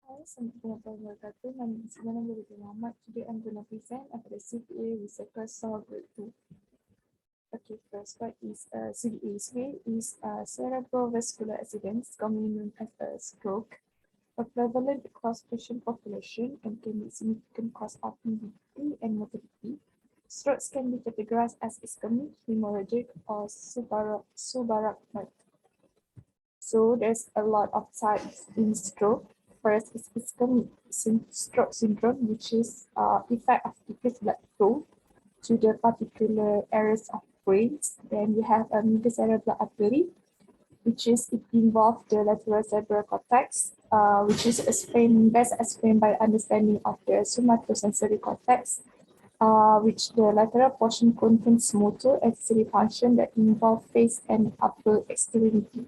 Hi, Assalamualaikum warahmatullahi wabarakatuh. My name is Ilana Abdul Muhammad. Today I'm going to present about the CPA Recycle Saw Grade 2. Okay, first, what is CDA? CDA is cerebrovascular accidents, commonly known as a stroke, a prevalent across patient population and can be a significant cause of morbidity and mortality. Strokes can be categorized as ischemic, hemorrhagic, or subarachnoid. So there's a lot of types in stroke. First is ischemic stroke syndrome, which is effect of decreased blood flow to the particular areas of brains. Then we have a cerebral artery, which is it involves the lateral cerebral cortex, which is best explained by understanding of the somatosensory cortex, which the lateral portion contains motor and sensory function that involve face and upper extremity.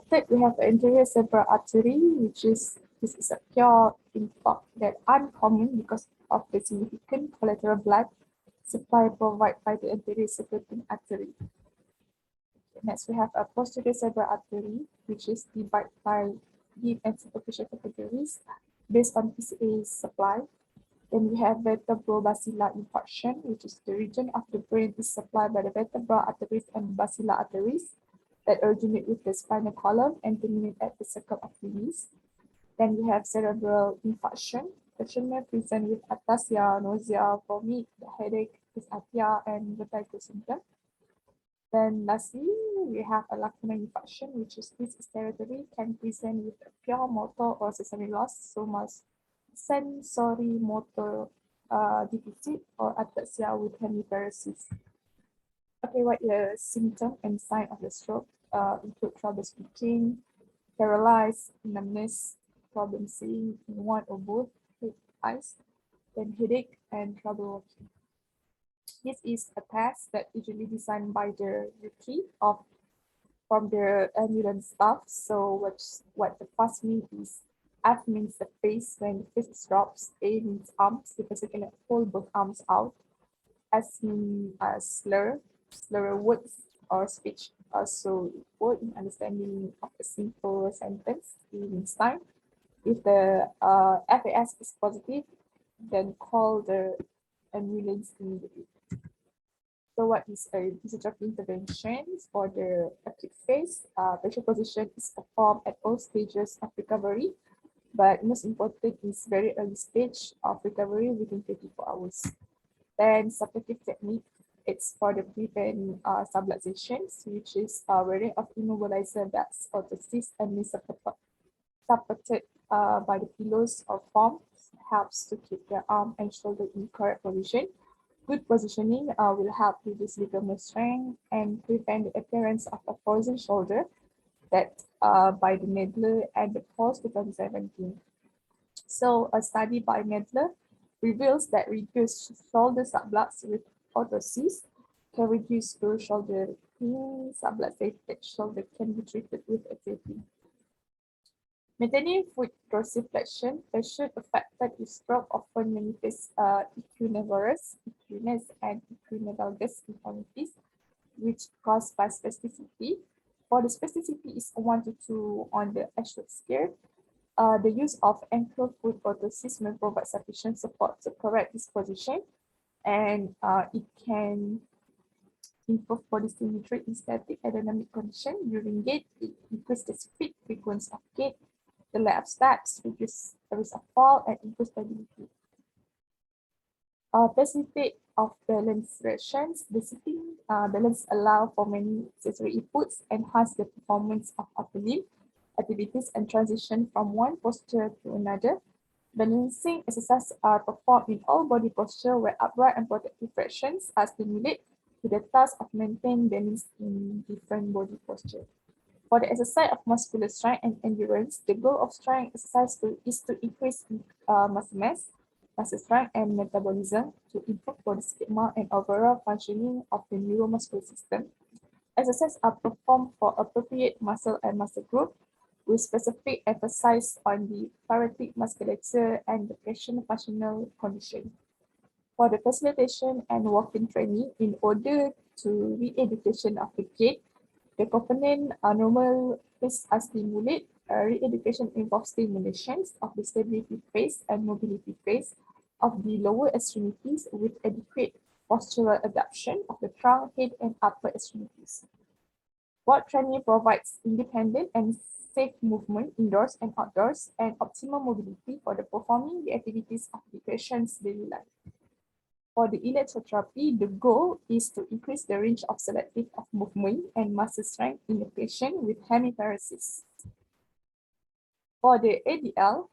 Third, we have anterior cerebral artery, which is this is a pure infarct that uncommon because of the significant collateral blood supply provided by the anterior circulating artery. Next, we have a posterior cerebral artery, which is divided by deep and superficial categories based on PCA supply. Then we have vertebrobasilar infarction, which is the region of the brain is supplied by the vertebral arteries and basilar arteries that originate with the spinal column and terminate at the circle of Lewis. Then we have cerebral infarction. Patient may present with ataxia, nausea, vomit, headache, dysarthria, and vertigo symptom. Then lastly, we have a lacunar infarction, which is this territory can present with a pure motor or sensory loss, so much sensory motor deficit or ataxia with hemiparesis. Okay, what the symptom and sign of the stroke include trouble speaking, paralyzed, numbness, problem seeing in one or both eyes, then headache and trouble walking. This is a test that usually designed by the rookie of from the ambulance staff. So what the first mean is F means the face when the face drops, A means arms, the person can hold both arms out. S means slur words or speech. So word in understanding of a simple sentence, E means time. If the FAS is positive, then call the ambulance immediately. So what is a usage of interventions for the acute phase? Patient position is performed at all stages of recovery, but most important is very early stage of recovery within 24 hours. Then suppletive technique, it's for the prevent subluxations, which is wearing of immobilizer that's orthosis and supported by the pillows or forms helps to keep the arm and shoulder in correct position. Good positioning will help reduce ligament strength and prevent the appearance of a frozen shoulder that by the Medler and the post 2017. So a study by Medler reveals that reduced shoulder sublux with orthosis can reduce the shoulder pain. Subluxated shoulder can be treated with a taping. Maintaining foot dorsiflexion, patient affected with stroke often manifest equinevarus, equinus, and equinevalgus deformities, which caused by spasticity. For the spasticity is 1 to 2 on the axial scale. The use of ankle foot orthosis may provide sufficient support to correct this position, and it can improve body symmetry in static aerodynamic condition. During gait, it increases the speed, frequency of gait, the left steps, reduce the risk of fall, and improve stability. Facilitate of balance directions. The sitting balance allow for many sensory inputs, enhance the performance of upper limb activities, and transition from one posture to another. Balancing exercises are performed in all body posture where upright and protective fractions are stimulated to the task of maintaining balance in different body posture. For the exercise of muscular strength and endurance, the goal of strength exercise is to increase muscle mass, muscle strength, and metabolism to improve body schema and overall functioning of the neuromuscular system. Exercises are performed for appropriate muscle and muscle group with specific emphasis on the thoracic musculature and the patient functional condition. For the facilitation and walking training, in order to re-education of the gait, the component normal is stimulated Re-education involves stimulations of the stability phase and mobility phase of the lower extremities with adequate postural adaptation of the trunk, head, and upper extremities. Board training provides independent and safe movement indoors and outdoors and optimal mobility for the performing the activities of the patient's daily life. For the electrotherapy, the goal is to increase the range of selective of movement and muscle strength in the patient with hemiparesis. For the ADL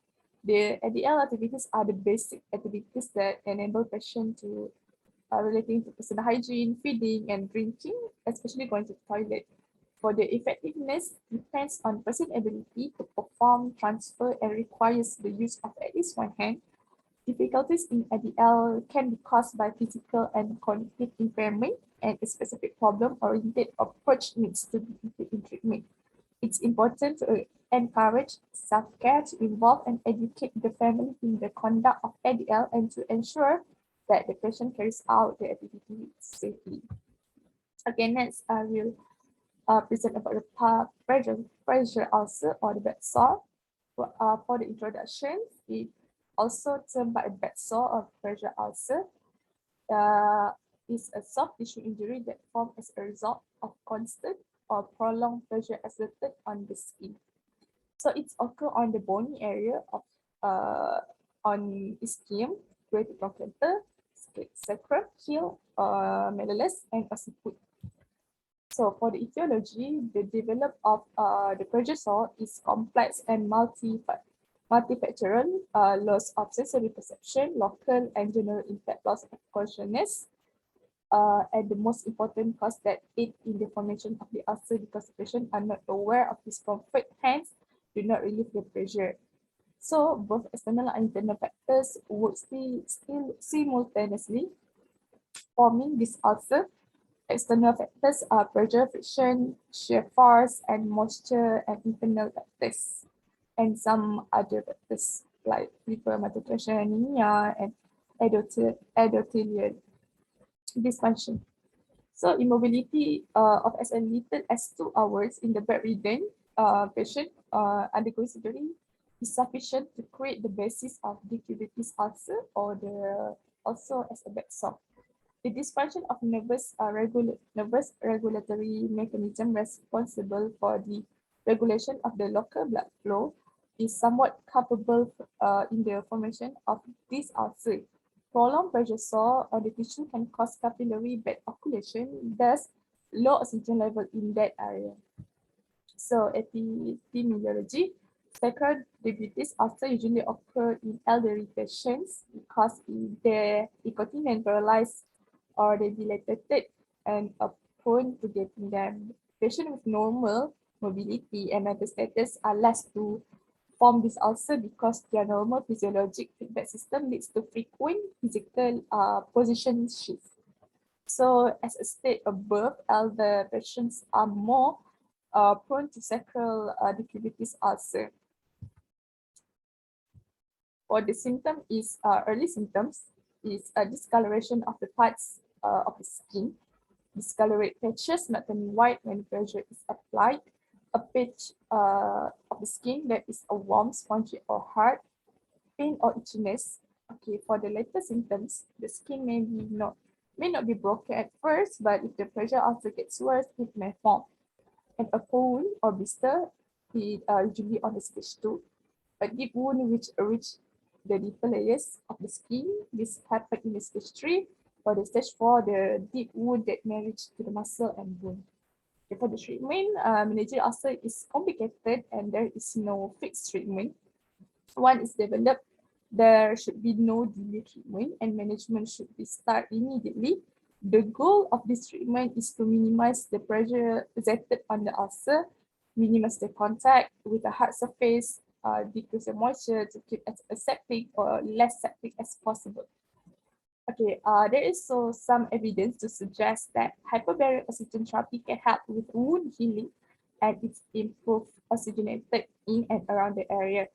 activities are the basic activities that enable patients to relating to personal hygiene, feeding, and drinking, especially going to the toilet. For the effectiveness, depends on person ability to perform, transfer, and requires the use of at least one hand. Difficulties in ADL can be caused by physical and cognitive impairment, and a specific problem-oriented approach needs to be included in treatment. It's important to encourage self-care to involve and educate the family in the conduct of ADL and to ensure that the patient carries out the activity safely. Okay, next I will present about the pressure ulcer or the bed sore. For the introduction, it also termed by a bed sore or pressure ulcer. Is a soft tissue injury that forms as a result of constant or prolonged pressure exerted on the skin. So it's occur on the bony area of on ischium, greater trochanter, sacrum, heel, malleolus, and occiput. So for the etiology, the development of the pressure sore is complex and multifactorial, loss of sensory perception, local and general impact loss of consciousness, and the most important cause that aid in the formation of the ulcer because the patient are not aware of discomfort, hence do not relieve the pressure. So both external and internal factors work still simultaneously forming this ulcer. External factors are pressure, friction, shear force, and moisture, and internal factors, and some other factors like hypermethylated anemia and endothelial dysfunction. So immobility of as little as 2 hours in the bedridden patient undergoing surgery is sufficient to create the basis of decubitus ulcer or the also as a bed sore. The dysfunction of nervous regulatory mechanism responsible for the regulation of the local blood flow is somewhat culpable in the formation of this ulcer. Prolonged pressure sore on the tissue can cause capillary bed occultation, thus low oxygen level in that area. So epidemiology, sacral diabetes ulcer usually occur in elderly patients because they're incontinent, paralyzed, or they dilated and are prone to getting them. Patients with normal mobility and mental status are less to form this ulcer because their normal physiologic feedback system leads to frequent physical position shifts. So as stated above, elder patients are more prone to sacral decubitus ulcer. For the symptom is early symptoms is a discoloration of the parts of the skin, discolorate patches not turning white when pressure is applied, a patch of the skin that is a warm, spongy or hard, pain or itchiness. Okay, for the later symptoms, the skin may not be broken at first, but if the pressure ulcer gets worse, it may form. And a wound or blister is usually on the stage 2. A deep wound which reach the deeper layers of the skin. This happens in the stage 3. For the stage 4, the deep wound that may reach to the muscle and bone. Okay, for the treatment, meningeal ulcer is complicated and there is no fixed treatment. Once it's developed, there should be no delay treatment and management should be start immediately. The goal of this treatment is to minimize the pressure exerted on the ulcer, minimize the contact with the hard surface, decrease the moisture to keep as aseptic or less septic as possible. Okay, there is so some evidence to suggest that hyperbaric oxygen therapy can help with wound healing and it's improved oxygenated in and around the area.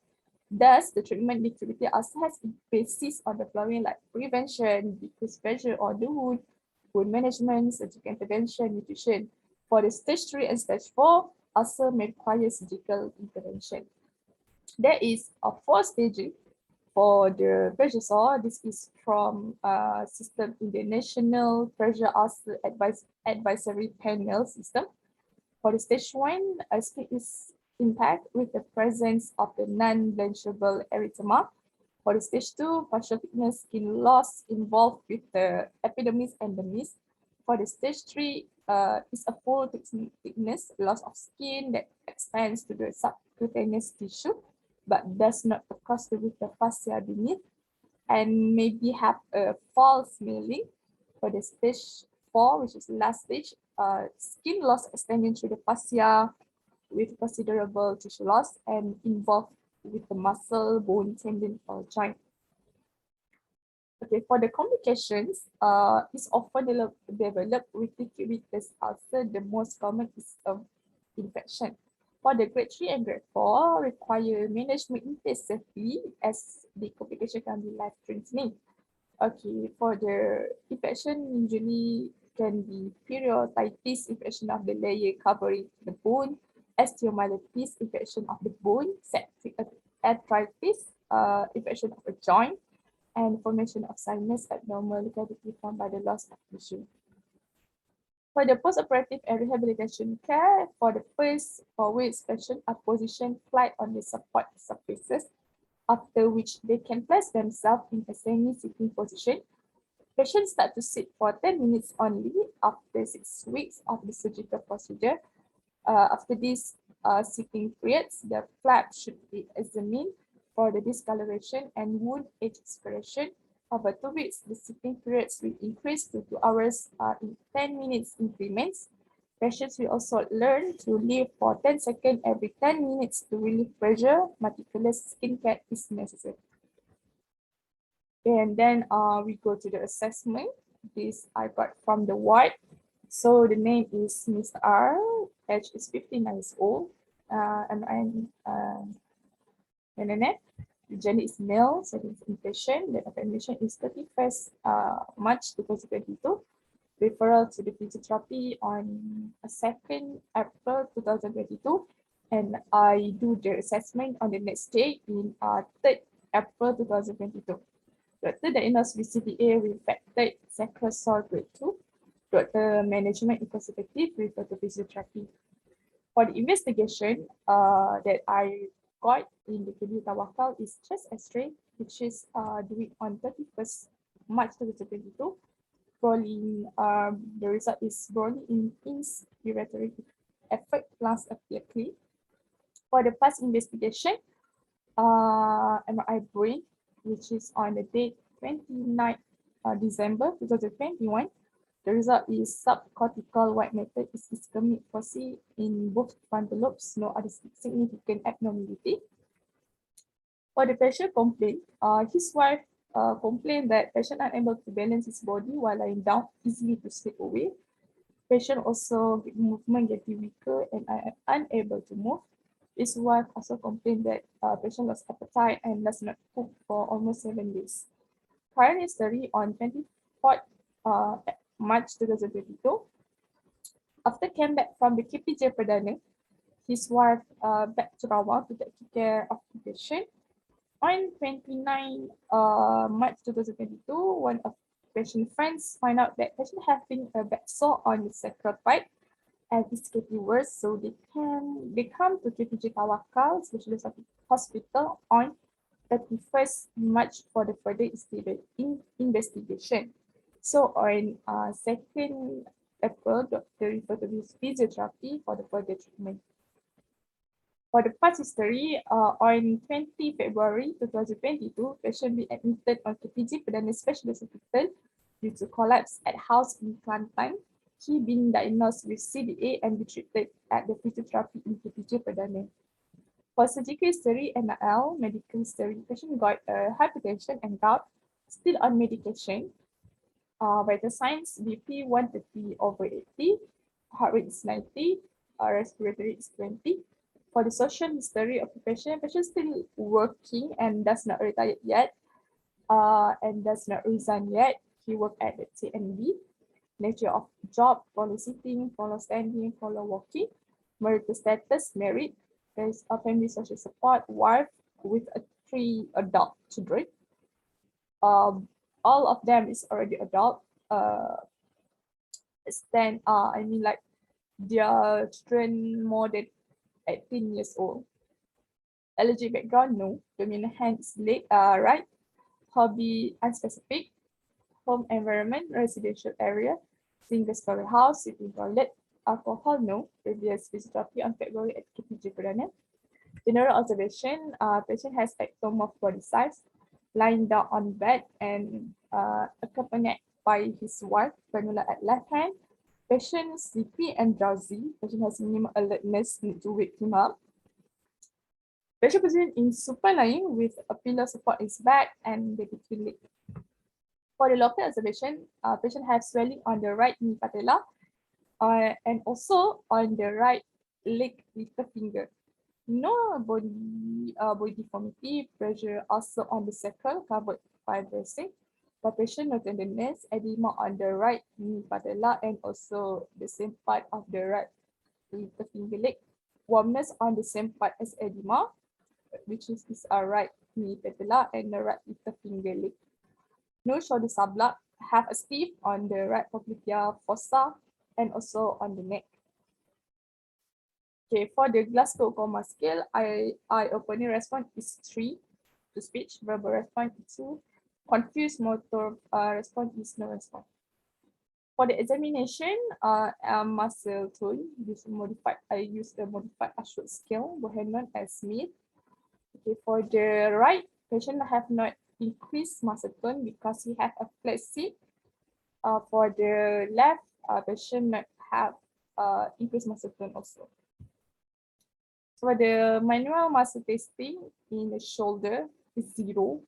Thus, the treatment liquidity also has a basis on the following like prevention, decreased pressure on the wound management, surgical intervention, nutrition. For the stage 3 and stage 4, ulcer may require surgical intervention. There is a 4 staging for the pressure sore. This is from system in the National Pressure Ulcer Advisory Panel system. For the stage 1, skin is intact with the presence of the non-blanchable erythema. For the stage 2, partial thickness skin loss involved with the epidermis and dermis. For the stage 3, is a full thickness loss of skin that expands to the subcutaneous tissue, but does not occur with the fascia beneath, and maybe have a false smelling. For the stage 4, which is the last stage, skin loss extending through the fascia with considerable tissue loss and involved with the muscle, bone, tendon, or joint. Okay, for the complications, is often developed with liquid ulcer. The most common is infection. For the grade 3 and grade 4, require management intensively as the complication can be life-threatening. Okay, for the infection, usually can be periodontitis, infection of the layer covering the bone, osteomyelitis, infection of the bone, septic arthritis, infection of a joint, and formation of sinus abnormal cavity formed by the loss of tissue. For the postoperative and rehabilitation care, for the first forward extension are positioned flat on the support surfaces, after which they can place themselves in a semi-sitting position. Patients start to sit for 10 minutes only after 6 weeks of the surgical procedure. After these sitting periods, the flap should be examined for the discoloration and wound age expiration. Over 2 weeks, the sitting periods will increase to 2 hours in 10 minutes increments. Patients will also learn to leave for 10 seconds every 10 minutes to relieve pressure. Meticulous skincare is necessary. And then we go to the assessment. This I got from the ward. So the name is Mr. R. Age is 59 years old. And internet. The gender is male. Settings inpatient. The admission is 31st March 2022. Referral to the physiotherapy on 2nd April 2022. And I do the assessment on the next day in 3rd April 2022. Doctor diagnosed with CDA with infected sacral sore grade 2. Doctor management is conservative with the physiotherapy. For the investigation that I got in the KD Tawakal is chest X-ray, which is doing on 31st March 2022. Probably the result is probably in inspiratory effect plus appear clean. For the past investigation, MRI brain, which is on the date 29th December 2021. The result is subcortical white matter is ischemic foci in both frontal lobes, no other significant abnormality. For the patient complaint, his wife complained that patient unable to balance his body while lying down, easily to slip away. Patient also movement getting weaker and unable to move. His wife also complained that patient lost appetite and does not cook for almost 7 days. Prior history on 24th March 2022. After came back from the KPJ Perdana, his wife back to Rawang to take care of the patient. On 29 March 2022, one of patient friends find out that patient having a back sore on the sacral pipe and it's getting worse, so they come to KPJ Tawakal Specialist Hospital on 31st March for the further investigation. So on 2nd April, doctor referred to his physiotherapy for the further treatment. For the past history, on 20 February 2022, patient be admitted on KPJ Perdana Specialist Hospital due to collapse at house in Kelantan. He been diagnosed with CDA and be treated at the physiotherapy in KPJ Perdana. For surgical history, ML, medical history, patient got hypertension and gout, still on medication. Vital signs, BP 130/80, heart rate is 90, respiratory is 20. For the social history of the patient still working and does not retire yet, and does not resign yet. He worked at the TNB. Nature of job, follow sitting, follow standing, follow walking. marital status, married. There's a family social support, wife with 3 adult children. All of them is already adult. Stand I mean like their children more than 18 years old. Allergic background, no. Dominant hands, leg, right. Hobby, unspecific. Home environment, residential area. Single story house, sitting toilet. Alcohol, no. Previous physiotherapy on February at KPJ Perdana. General observation, patient has ectomorph body size, lying down on bed and accompanied by his wife, Pamela at left hand. Patient sleepy and drowsy. Patient has minimal alertness, need to wake him up. Patient position in supine with a pillow support his back and the between leg. For the local observation, patient has swelling on the right knee patella and also on the right leg with the finger. No body deformity, pressure also on the circle covered by dressing. Palpation of tenderness, edema on the right knee patella and also the same part of the right little finger leg. Warmness on the same part as edema, which is our right knee patella and the right little finger leg. No shoulder sublux, have a stiff on the right popliteal fossa and also on the neck. Okay, for the Glasgow Coma scale, eye-opening response is 3 to speech, verbal response is 2, confused motor response is no response. For the examination, muscle tone, I use the modified Ashworth scale, Bohannon and Smith. Okay, for the right, patient have not increased muscle tone because he have a flat seat. For the left, patient not have increased muscle tone also. For the manual muscle testing in the shoulder is 0.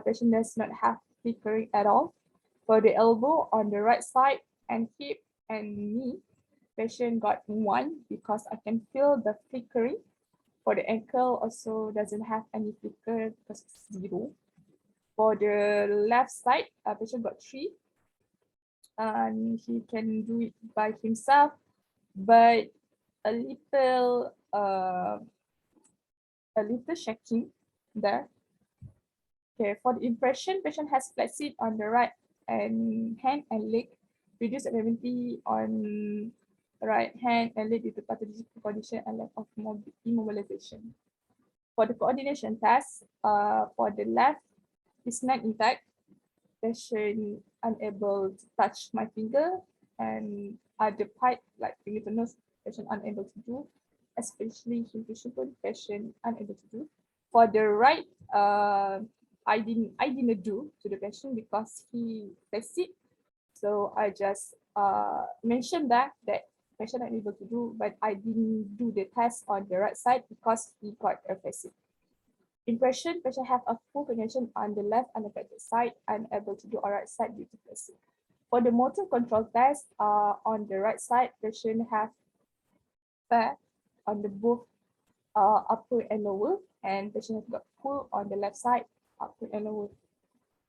Patient does not have flickering at all. For the elbow on the right side and hip and knee, patient got 1 because I can feel the flickering. For the ankle also doesn't have any flicker because it's 0. For the left side, patient got 3. And he can do it by himself, but a little shaking there. Okay, for the impression, patient has flat seat on the right and hand and leg, reduced ability on right hand and leg due to pathological condition and lack of immobilization. For the coordination test, for the left, is not intact. Patient unable to touch my finger and other part like finger to nose, patient unable to do, especially invisible patient unable to do. For the right, I didn't do to the patient because he fixed it. So I just mentioned that patient unable to do, but I didn't do the test on the right side because he got a facet. Impression, patient have a full connection on the left unaffected side, unable to do on right side due to facet. For the motor control test, on the right side, patient have fair on the both upper and lower, and patient has got full on the left side, upper and lower.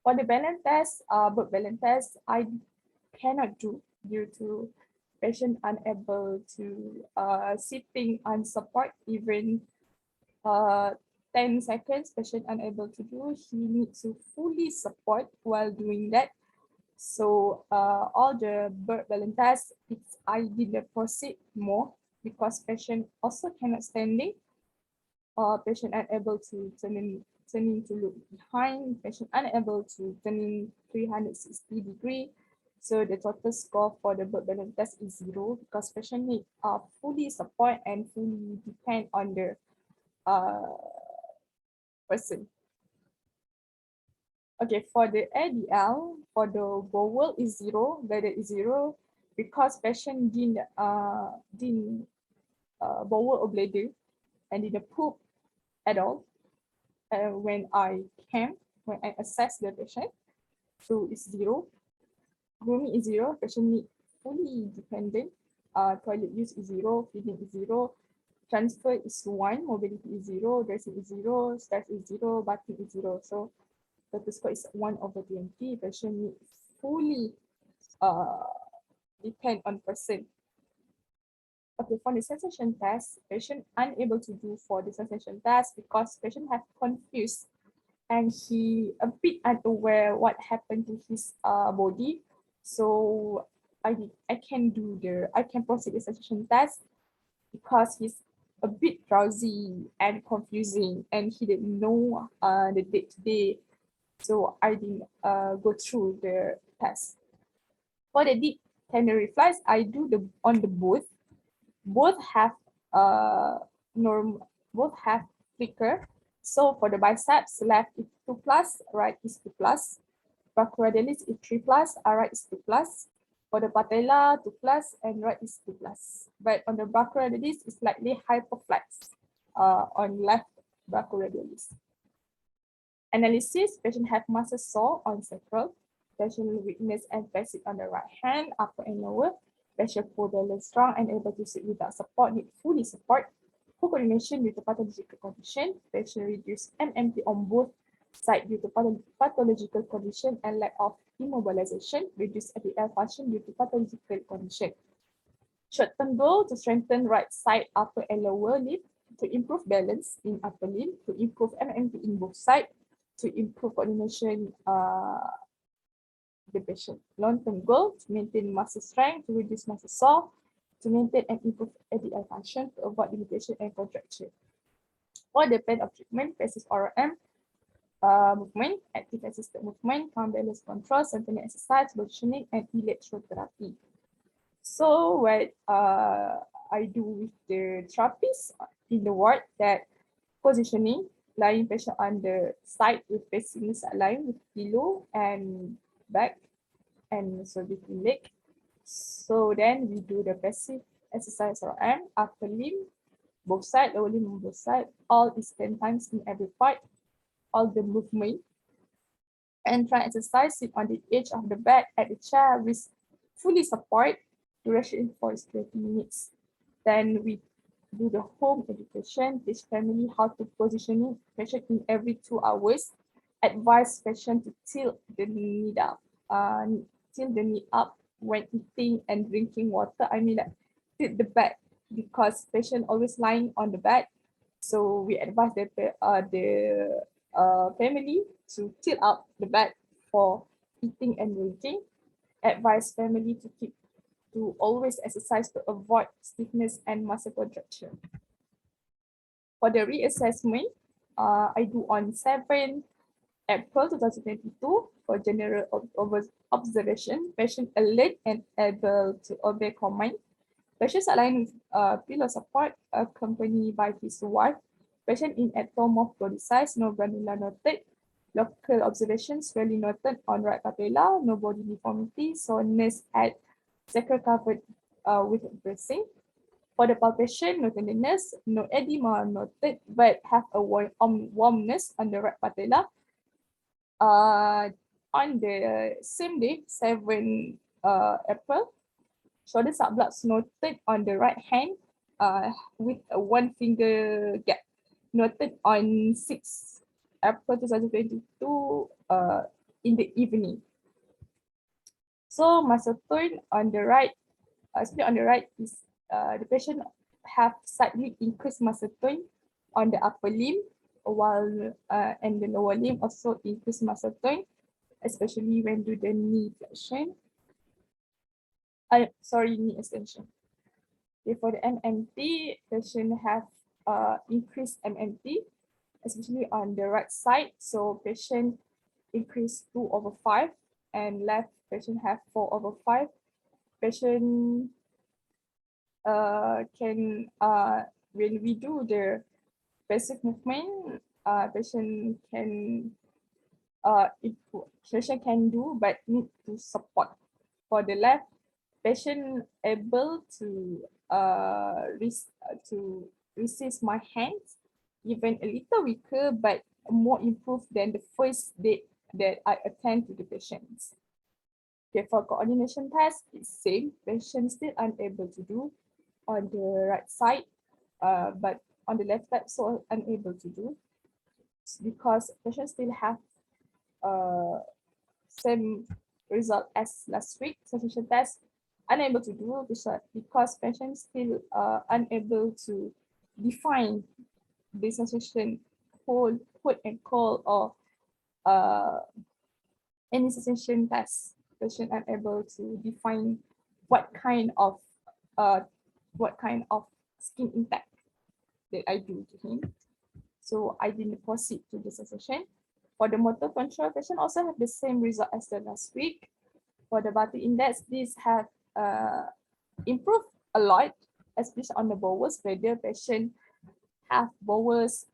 For the balance test, both balance test, I cannot do due to patient unable to sitting on support even 10 seconds, patient unable to do. He needs to fully support while doing that. So all the bird balance tests, I didn't proceed more because patient also cannot standing. Patient unable to turning to look behind, patient unable to turning 360 degree. So the total score for the bird balance test is 0 because patient need fully support and fully depend on the person. Okay, for the ADL, for the bowel is 0, bladder is 0 because patient didn't bowel or bladder and didn't poop at all when I assess the patient. So it's 0. Grooming is 0, patient need fully dependent. Toilet use is 0, feeding is 0, transfer is 1, mobility is 0, dressing is 0, stress is 0, bathing is 0. So the score is 1/20. Patient need fully depend on person. Okay, for the sensation test, patient unable to do for the sensation test because patient have confused and he a bit unaware what happened to his body. So I can proceed the sensation test because he's a bit drowsy and confusing and he didn't know the day to day. So I didn't go through the test. For the deep tender reflex, I do the on the both. Both have norm both have flicker. So for the biceps, left is 2 plus, right is 2 plus. Brachioradialis is 3 plus, right is 2 plus. For the patella, 2 plus, and right is 2 plus. But on the brachioradialis, it's slightly hypoflex on left brachioradialis. Analysis, patient have muscle sore on sacral, patient weakness and fatigue on the right hand, upper and lower, patient poor balance strong and able to sit without support, need fully support, poor coordination due to pathological condition, patient reduce MMT on both sides due to pathological condition and lack of immobilization, reduce ADL function due to pathological condition. Short-term goal to strengthen right side, upper and lower limb, to improve balance in upper limb, to improve MMT in both sides, to improve coordination the patient. Long-term goal to maintain muscle strength, to reduce muscle sore, to maintain and improve ADL function, to avoid limitation and contraction. For the plan of treatment, basis RM, movement, active assisted movement, counterbalance control, centering exercise, positioning, and electrotherapy. So what I do with the therapist in the ward, that positioning, lying patient on the side with facing side line with pillow and back and also between leg. So then we do the passive exercise or arm, upper limb, both side, lower limb on both side. All is 10 times in every part. All the movement. And try exercise, sit on the edge of the bed at the chair with fully support. Duration for 20 minutes. Then we do the home education, teach family how to positioning patient in every 2 hours. Advise patient to tilt the knee up, tilt the knee up when eating and drinking water. I mean, like, tilt the bed because patient always lying on the bed. So we advise the family to tilt up the bed for eating and drinking. Advise family to always exercise to avoid stiffness and muscle contraction. For the reassessment, I do on 7 April 2022 for general observation. Patient alert and able to obey command. Patient aligned with pillow support accompanied by his wife. Patient in ectomorph size, no granular noted. Local observations really noted on right patella, no body deformity, soreness at sacral covered with dressing. For the palpation, no tenderness, no edema noted, but have a warmness on the right patella. On the same day, 7 April, shoulder subluxes noted on the right hand with a 1 finger gap noted on 6 April 2022 in the evening. So muscle tone on the right, especially on the right, is the patient have slightly increased muscle tone on the upper limb, while and the lower limb also increase muscle tone, especially when do the knee flexion. Knee extension. Okay, for the MMT, patient have increased MMT, especially on the right side. So patient increase 2/5 and left patient have 4/5. Patient can when we do the basic movement, patient can patient can do but need to support. For the left, patient able to resist my hands, even a little weaker but more improved than the first day that I attend to the patients. Okay, for coordination test, it's same. Patient still unable to do on the right side, but on the left side, so unable to do because patient still have same result as last week sensation test, unable to do because patients still unable to define the sensation hold, put and call, or uh, any sensation test. Patient unable to define what kind of uh, what kind of skin impact that I do to him. So I didn't proceed to the session. For the motor control, patient also have the same result as the last week. For the body index, these have improved a lot, especially on the bowels, whether patient have bowels,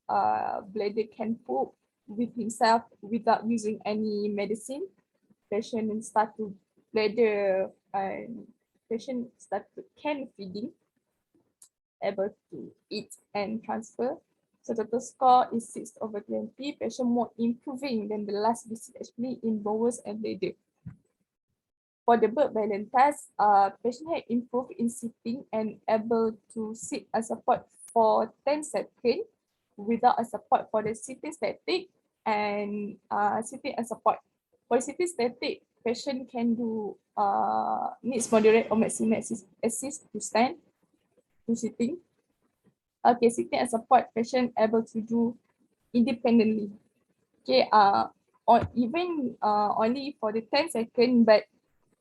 bladder can poop with himself without using any medicine. Patient start to bladder and patient start to can feeding, able to eat and transfer. So total score is 6/20. Patient more improving than the last visit, actually in bowels and bladder. For the bird balance test, patient had improved in sitting and able to sit and support for 10 seconds without a support for the sitting static and sitting and support. For sitting static, patient can do needs moderate or maximum assist to stand to sitting. Okay, sitting and support, patient able to do independently. Okay, or even only for the 10 seconds, but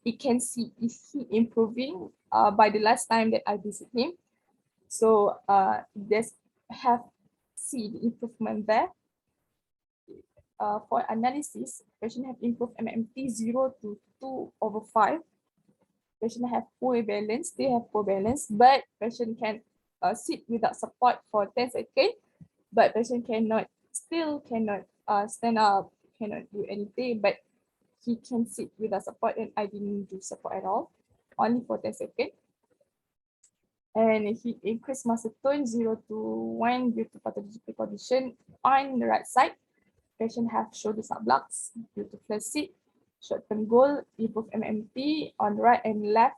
it can see is he improving by the last time that I visit him. So there's have see the improvement there. For analysis, patient have improved MMT 0 to 2/5. Patient have poor balance, they have poor balance, but patient can sit without support for 10 seconds, but patient still cannot stand up, cannot do anything, but he can sit without support, and I didn't do support at all, only for 10 seconds. And he increased muscle tone 0 to 1 due to pathological condition on the right side. Patient have shoulder sublux due to flaccid. Short-term goal, improve MMT on right and left,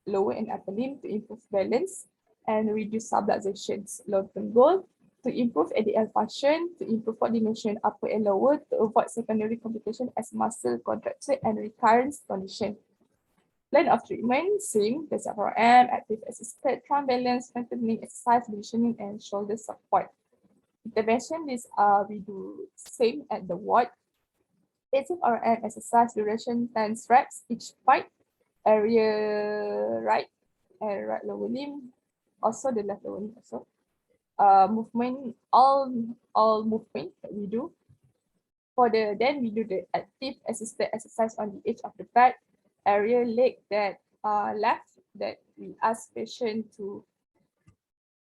lower and upper limb to improve balance and reduce subluxations. Long-term goal, to improve ADL function, to improve coordination upper and lower, to avoid secondary complication as muscle contraction and recurrence condition. Plan of treatment, same, PCFRM, active assisted, trunk balance, strengthening exercise, positioning, and shoulder support. Intervention is we do same at the ward. PCFRM exercise duration 10 reps each part, area right and right lower limb, also the left lower limb also. Movement, all movement that we do. Then we do the active assisted exercise on the edge of the back, area leg that left, that we ask patient to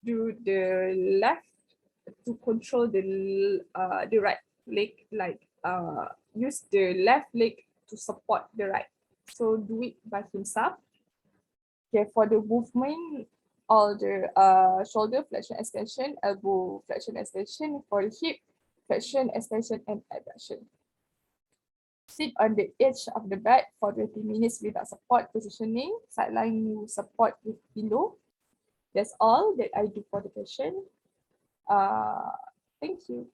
do the left to control the right leg, like use the left leg to support the right. So do it by himself. Okay, for the movement, all the shoulder flexion extension, elbow flexion extension, for the hip flexion extension and abduction. Sit on the edge of the bed for 20 minutes without support positioning. Sideline support with pillow. That's all that I do for the patient. Thank you.